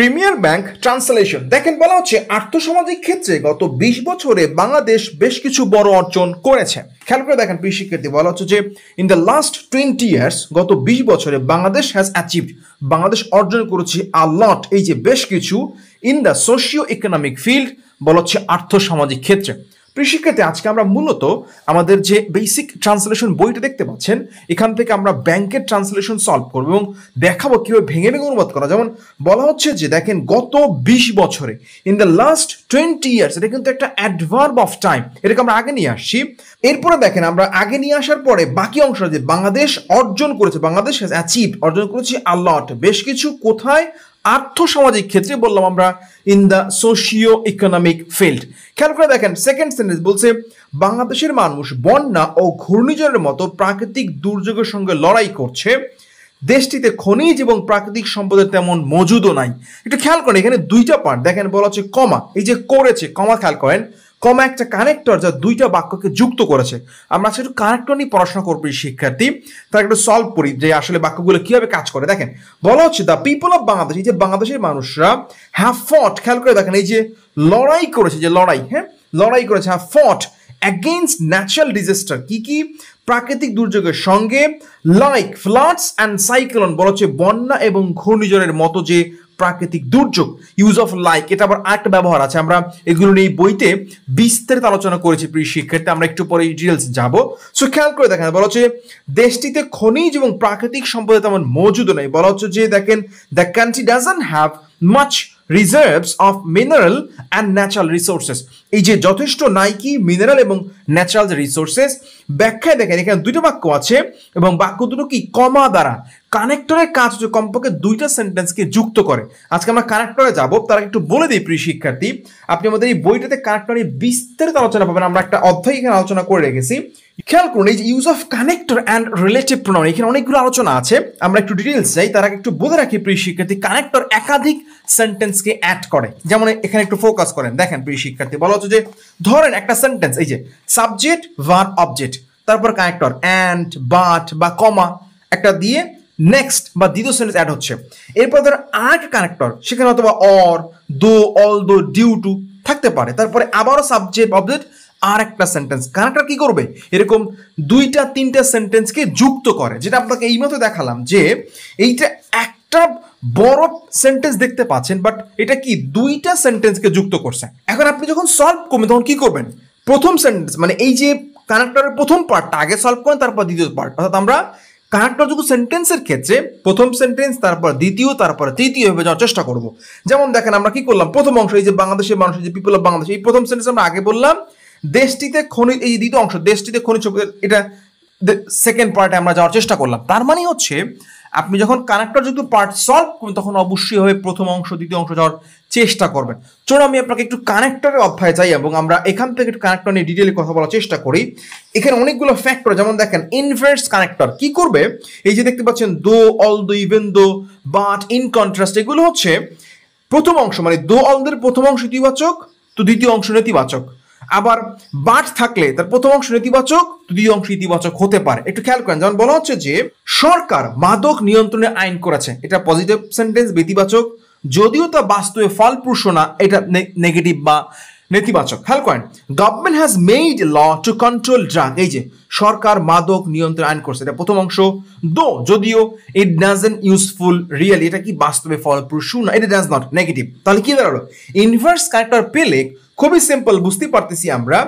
Premier bank translation দেখেন বলা হচ্ছে আর্থসামাজিক ক্ষেত্রে গত 20 বছরে বাংলাদেশ বেশ কিছু বড় অর্জন করেছে। খেয়াল করে দেখেন প্রিয় শিক্ষার্থী, বলা হচ্ছে যে ইন দ্য লাস্ট 20 ইয়ার্স গত 20 বছরে বাংলাদেশ হ্যাজ অ্যাচিভড, বাংলাদেশ অর্জন করেছে আ লট, এই যে বেশ কিছু in the socio economic field, বলা হচ্ছে আর্থসামাজিক ক্ষেত্রে। প্রিয় শিক্ষার্থী, আজকে আমরা মূলত আমাদের যে বেসিক ট্রান্সলেশন বইটা দেখতে পাচ্ছেন এখান থেকে আমরা ব্যাংকের ট্রান্সলেশন সলভ করবো এবং দেখাবো কিভাবে ভেঙে ভেঙে অনুবাদ করা। যেমন বলা হচ্ছে যে দেখেন গত 20 বছরে, ইন দ্য লাস্ট 20 ইয়ার্স, এটা কিন্তু একটা অ্যাডভার্ব অফ টাইম, এটাকে আমরা আগে নিয়ে আসছি। এরপরে দেখেন আমরা আগে নিয়ে আসার পরে বাকি অংশ যে বাংলাদেশ অর্জন করেছে, বাংলাদেশ হ্যাজ অ্যাচিভড, অর্জন করেছে আ লট, বেশ কিছু, কোথায়? আর্থসামাজিক ক্ষেত্রে, বললাম আমরা in the socio economic field. খেয়াল করে দেখেন সেকেন্ড সেন্টেন্স বলছে বাংলাদেশের মানুষ বন্যা ও ঘূর্ণিঝড়ের মতো প্রাকৃতিক দুর্যোগের সঙ্গে লড়াই করছে, দেশটিতে খনিজ এবং প্রাকৃতিক সম্পদের তেমন মজুদও নাই। একটু খেয়াল করেন এখানে দুইটা পার্ট দেখেন, বলা হচ্ছে কমা, এই যে করেছে কমা, খেয়াল করেন কমা একটা কানেক্টর যা দুইটা বাক্যকে যুক্ত করেছে। আমরা আজকে একটু কানেক্টর নিয়ে পড়াশোনা করবো শিক্ষার্থী, তার একটু সলভ করি যে আসলে বাক্যগুলো কিভাবে কাজ করে। দেখেন বলা হচ্ছে দ্য পিপল অফ বাংলাদেশ, এই যে বাংলাদেশের মানুষরা হ্যাভ ফট, খেয়াল করে দেখেন এই যে লড়াই করেছে, যে লড়াই, হ্যাঁ লড়াই করেছে, হ্যাভ ফট অ্যাগেইনস্ট ন্যাচারাল ডিজাস্টার, কি কি? প্রাকৃতিক দুর্যোগের সঙ্গে, লাইক ফ্লাডস অ্যান্ড সাইক্লোন, বলা হচ্ছে বন্যা এবং ঘূর্ণিঝড়ের মতো যে প্রাকৃতিক দুর্যোগ। ইউজ অফ লাইক, এটা আবার আরেকটা ব্যবহার আছে, আমরা এগুলো নিয়ে বইতে বিস্তারিত আলোচনা করেছি প্রিয় শিক্ষার্থী, আমরা একটু পরে ডিটেইলস যাব। সো খেয়াল করে দেখেন বলা হচ্ছে দেশটিতে খনিজ এবং প্রাকৃতিক সম্পদের তেমন মজুদ নেই, বলা হচ্ছে যে দেখেন the country doesn't have much reserves of mineral and natural resources, এই যে যথেষ্ট নাই কি মিনারেল এবং ন্যাচারাল রিসোর্সেস। ব্যাখ্যায় দেখেন এখানে দুটো বাক্য আছে এবং বাক্য দুটো কি কমা দ্বারা, কানেক্টরের কাজ হচ্ছে কমপক্ষে দুইটা সেন্টেন্সকে যুক্ত করে। আজকে আমরা কানেক্টরে যাব, তার একটু বলে দিই প্রিয় শিক্ষার্থী, আপনি আমাদের এই বইটাতে কানেক্টরে বিস্তারিত আলোচনা পাবেন, আমরা একটা অধ্যায় এখানে আলোচনা করে রেখেছি। খেয়াল করুন এই যে use of connector and relative pronoun, এখানে অনেকগুলো আলোচনা আছে, আমরা একটু ডিটেইলস চাই, তার আগে একটু বলে রাখি প্রিয় শিক্ষার্থী কানেক্টর একাধিক সেন্টেন্সকে অ্যাড করে। যেমন এখানে একটু ফোকাস করেন, দেখেন প্রিয় শিক্ষার্থী বলা হচ্ছে যে ধরেন একটা সেন্টেন্স, এই যে সাবজেক্ট ভার্ব অবজেক্ট, তারপর কানেক্টর অ্যান্ড, বাট বা কমা একটা দিয়ে নেক্সট বা দ্বিতীয় সেন্টেন্স অ্যাড হচ্ছে, এরপর ধর আরেকটা কানেক্টর, সেখানে অথবা অর, দো, অল দো, ডিউ টু থাকতে পারে, তারপরে আবারও সাবজেক্ট অবজেক্ট আর একটা সেন্টেন্স। কানেক্টর কি করবে? এরকম দুইটা তিনটা সেন্টেন্সকে যুক্ত করে, যেটা আপনাকে এই মতো দেখালাম যে এইটা একটা বড় সেন্টেন্স দেখতে পাচ্ছেন, বাট এটা কি দুইটা সেন্টেন্সকে যুক্ত করছে। এখন আপনি যখন সলভ করবেন তখন কি করবেন? প্রথম সেন্টেন্স মানে এই যে কানেক্টরের প্রথম পার্টটা আগে সলভ করেন, তারপর দ্বিতীয় পার্ট, অর্থাৎ আমরা কানেক্টর যুক্ত সেন্টেন্সের ক্ষেত্রে প্রথম সেন্টেন্স, তারপর দ্বিতীয়, তারপর তৃতীয় ভাবে যাওয়ার চেষ্টা করব। যেমন দেখেন আমরা কি করলাম, প্রথম অংশ এই যে বাংলাদেশের মানুষ, যে পিপল অফ বাংলাদেশ, এই প্রথম সেন্টেন্স আমরা আগে বললাম দেশটিতে খনিজ, এই দ্বিতীয় অংশ দেশটিতে খনিজ সম্পদের, এটা সেকেন্ড পার্টে আমরা যাওয়ার চেষ্টা করলাম। তার মানে হচ্ছে আপনি যখন কানেক্টর যুক্ত পার্ট সলভ করবেন তখন অবশ্যই হবে প্রথম অংশ দ্বিতীয় অংশ যাওয়ার চেষ্টা করবেন। চলুন আমি আপনাকে একটু কানেক্টরের অধ্যায়ে যাই এবং আমরা এখান থেকে একটু কানেক্টর নিয়ে ডিটেইলে কথা বলার চেষ্টা করি। এখানে অনেকগুলো ফ্যাক্টর, যেমন দেখেন ইনভার্স কানেক্টর কি করবে, এই যে দেখতে পাচ্ছেন দো, অল দো, even though, but, in contrast, এগুলো হচ্ছে প্রথম অংশ মানে দো অলদের প্রথম অংশ ইতিবাচক, তো দ্বিতীয় অংশ নেতিবাচক। আবার বাট থাকলে তার প্রথম অংশ নেতিবাচক, দ্বিতীয় অংশ ইতিবাচক হতে পারে। একটু খেয়াল করেন, যেমন বলা হচ্ছে যে সরকার মাদক নিয়ন্ত্রণে আইন করেছে, এটা পজিটিভ সেন্টেন্স, ইতিবাচক, যদিও তা বাস্তবে ফলপ্রসূ না, এটা নেগেটিভ বা নেতিবাচক। খেয়াল করেন government has made law to control drug, এই যে সরকার মাদক নিয়ন্ত্রণ আইন করছে, এটা প্রথম অংশ। দো, যদিও, ইট ডাজন্ট ইউজফুল রিয়েলি, এটা কি বাস্তবে ফলপ্রসূ না, এটা ডাজ নট, নেগেটিভ। তাহলে কি দাঁড়ালো? ইনভার্স কানেক্টর পেলে খুবই সিম্পল, বুঝতে পারতেছি আমরা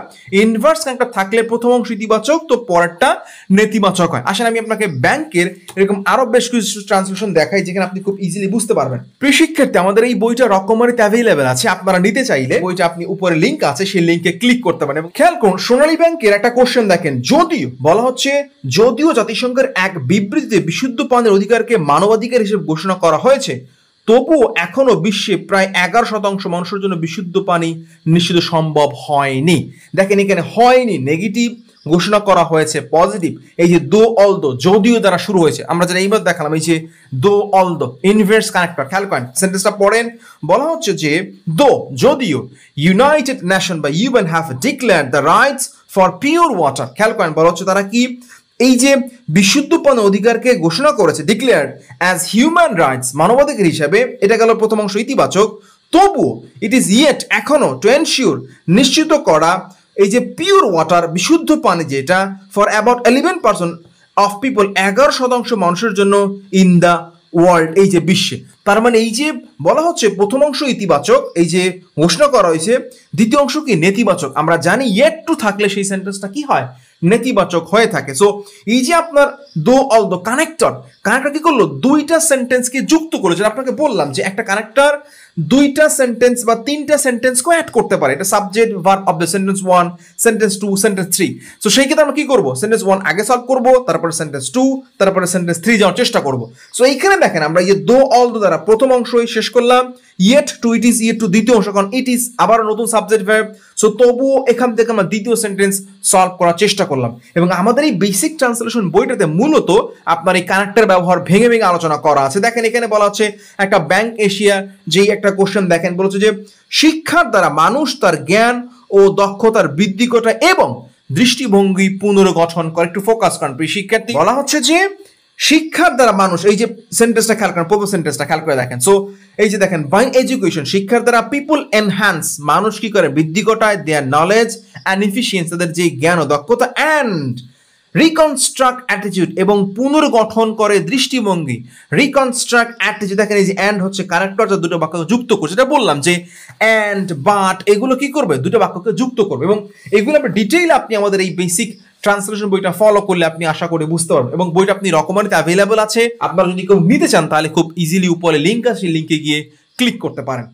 ইনভার্স কানেক্টর থাকলে প্রথম অংশ ইতিবাচক, তো পরেরটা নেতিবাচক হয়। আসলে আমি আপনাকে ব্যাংকের এরকম আরো বেশ কিছু ট্রান্সলেশন দেখাই যেখানে আপনি খুব ইজিলি বুঝতে পারবেন। প্রিয় শিক্ষার্থী, আমাদের এই বইটা রকমারিতে অ্যাভেলেবেল আছে, আপনারা নিতে চাইলে বইটা আপনি উপরে লিংক আছে, সেই লিংকে ক্লিক করতে পারেন। এবং খেয়াল করুন সোনালী ব্যাংকের একটা কোশ্চেন দেখেন, যদিও বলা হচ্ছে যদিও জাতিসংঘের এক বিবৃতিতে বিশুদ্ধ পানির অধিকারকে মানবাধিকার হিসেবে ঘোষণা করা হয়েছে, তবুও এখনো বিশ্বে প্রায় 11% মানুষের জন্য বিশুদ্ধ পানি নিশ্চিত সম্ভব হয়নি। দেখেন এখানে হয়নি নেগেটিভ, ঘোষণা করা হয়েছে পজিটিভ। এই যে দো অল দো, যদিও দ্বারা শুরু হয়েছে, আমরা যেটা এইবার দেখালাম, এই যে দো অল দো ইনভার্স কানেক্টর। খেয়াল করেন সেন্টেন্সটা পড়েন, বলা হচ্ছে যে দো, যদিও, ইউনাইটেড নেশন বা UN have declared the rights for pure water. খেয়াল করেন বলা হচ্ছে তারা কি এই যে বিশুদ্ধ পানির অধিকারকে ঘোষণা করেছে, ডিক্লেয়ার্ড অ্যাজ হিউম্যান রাইটস, মানবাধিকার হিসাবে, এটা গেল প্রথম অংশ ইতিবাচক। তবুও ইট ইজ ইয়েট, এখনো, টু এনশিওর, নিশ্চিত করা, এই যে পিওর ওয়াটার, বিশুদ্ধ পানি যেটা, ফর অ্যাবাউট 11% অফ পিপল, 11% মানুষের জন্য, ইন দ্য ওয়ার্ল্ড, এই যে বিশ্বে। তার মানে এই যে বলা হচ্ছে প্রথম অংশ ইতিবাচক, এই যে ঘোষণা করা হয়েছে, দ্বিতীয় অংশ কি নেতিবাচক। আমরা জানি ইয়েট টু থাকলে সেই সেন্টেন্সটা কি হয়, নেতিবাচক হয়ে থাকে। সো এই যে আপনার দো অল দো কানেক্টর কি করলো, দুইটা সেন্টেন্সকে যুক্ত করেছে। আপনাকে বললাম যে একটা কানেক্টর দুইটা সেন্টেন্স বা তিনটা সেন্টেন্সকে অ্যাড করতে পারে। এটা subject verb of the sentence 1, sentence 2, sentence 3। So সেই ক্ষেত্রে আমরা কি করব, সেন্টেন্স 1 আগে সলভ করব, তারপরে সেন্টেন্স 2, তারপরে সেন্টেন্স 3 যাওয়ার চেষ্টা করব। সো এইখানে দেখেন আমরা এই দো অল দো দ্বারা প্রথম অংশই শেষ করলাম, yet two, it is yet two দ্বিতীয় অংশ, কারণ ইট ইজ আবার নতুন সাবজেক্ট ভার্ব। সো তবুও এখান থেকে আমরা দ্বিতীয় সেন্টেন্স সলভ করার চেষ্টা করলাম। এবং আমাদের এই বেসিক ট্রান্সলেশন বইটাতে মূলত আপনার এই কানেক্টর ব্যবহার ভেঙে ভেঙে আলোচনা করা আছে। দেখেন এখানে বলা হচ্ছে একটা ব্যাংক এশিয়া, যেই একটা কোশ্চেন দেখেন বলেছে যে শিক্ষার দ্বারা মানুষ তার জ্ঞান ও দক্ষতার বৃদ্ধি ঘটায় এবং দৃষ্টিভঙ্গি পুনর্গঠন করে। একটু ফোকাস করেন প্রিয় শিক্ষার্থী। বলা হচ্ছে যে শিক্ষার দ্বারা মানুষ, এই যে সেন্টেন্সটা খেয়াল করেন, প্রথম সেন্টেন্সটা খেয়াল করে দেখেন। সো এই যে দেখেন, বাই এডুকেশন, শিক্ষার দ্বারা পিপল এনহ্যান্স, মানুষ কি করে, বৃদ্ধি ঘটায়, দেয়ার নলেজ অ্যান্ড এফিসিয়েন্সি, তাদের যে জ্ঞান ও দক্ষতা, অ্যান্ড রিকনস্ট্রাক্ট অ্যাটিটিউড, এবং পুনর্গঠন করে দৃষ্টিভঙ্গি। রিকনস্ট্রাক্ট অ্যাটিটিউড, দেখেন এই যে অ্যান্ড হচ্ছে কারেক্টর, যা দুটো বাক্যকে যুক্ত করছে। এটা বললাম যে অ্যান্ড, বাট, এগুলো কি করবে, দুটো বাক্যকে যুক্ত করবে। এবং এগুলো আপনি ডিটেইল আপনি আমাদের এই বেসিক ট্রান্সলেশন বইটা ফলো করলে আপনি আশা করি বুঝতে পারবেন। এবং বইটা আপনি রকমারিতে অ্যাভেলেবল আছে, আপনারা যদি কেউ নিতে চান তাহলে খুব ইজিলি উপরে লিঙ্ক আছে, সেই লিঙ্কে গিয়ে ক্লিক করতে পারেন।